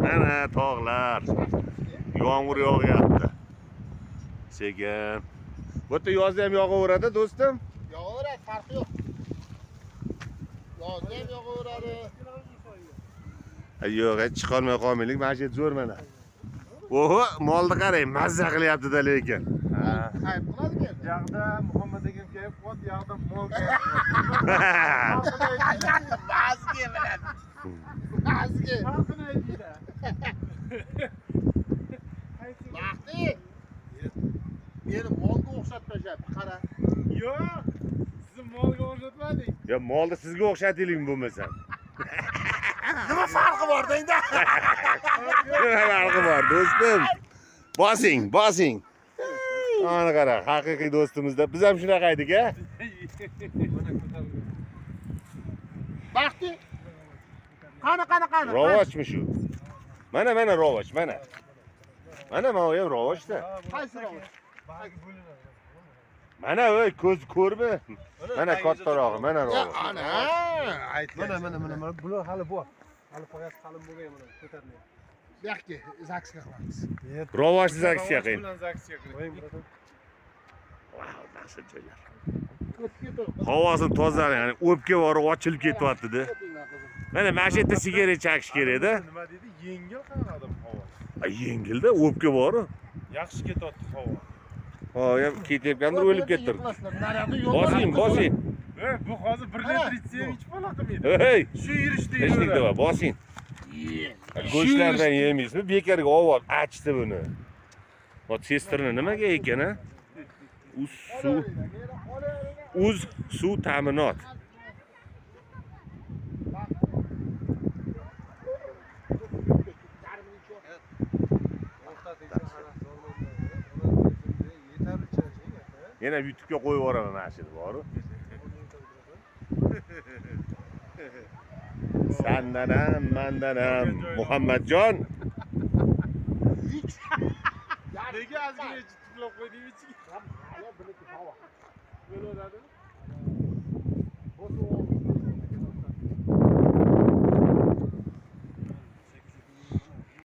Mana tog'lar. Yomg'ir yog'yapti. Sekin. Bu yerda yozda ham yog'averadi, do'stim. Yog'averadi, farqi yo'q. Yozda ham yog'averadi. Yo'q, hech chiqolmay qolmaylik. Mana shu zo'r mana. Oho, molni qarang, mazza qilyapti-da lekin. Qayb qiladi bu yerda. Yog'da Muhammad akam kelib qoldi, yog'da mol kelib Bazga biladi. Bazga. Farqini aytdi. Baxti. Meni molga o'xshatmashadi, qara. Yo'q. Sizni molga o'xshatmadik. Ya molni sizga o'xshataylik bo'lmasa. Nima farqi bor deydi? Nima farqi bor, do'stim? Bosing. Ana qara, haqiqiy do'stimizda biz ham shunaqa edik-a? Baxti. Qani. Rovochmi shu? Mana rovoch, mana. Mana bu ham rovochda. Qaysi rovoch? Mana voy ko'z ko'rmi? Mana kattarog'i, mana rovoch. Ana, aytgan. Mana. Bular hali bor. Hali poyasi qalin bo'lgan mana ko'tariladi. Bu yoqqa zaksga qilamiz. Rovochsiz aksiya qiling. Bilan zaksiya qiling. Vau, nasıl joylar. Havosini tozalang, ya'ni o'pka bor, ochilib ketyapti-da. Mana shu yerda sigaret chakish kerak-da. Nima dedi? Yengil qanaqadir havo. Yengilda, o'pka bor. Yaxshi ketyapti havo. Ham ketayotgandir, o'lib ketdir. Bosing. Bu hozir 1 litr ichsa ham ichib qolaqmaydi. Hey, Shu yurishda hech nima dema, bosing. Go'shtlardan yemaysizmi? Bekarga ovoz achdi buni. Bu testrini nimaga ekan-a? Uz suv ta'minot. Yana YouTube'ga qo'yib yuboraman mana shuni, bor-ku. Sandanam, mandanam, Muhammadjon. Nega ozgina tuplab qo'ydingiz ichiga? Hali buniki havo. Bo'laveradimi? Bosib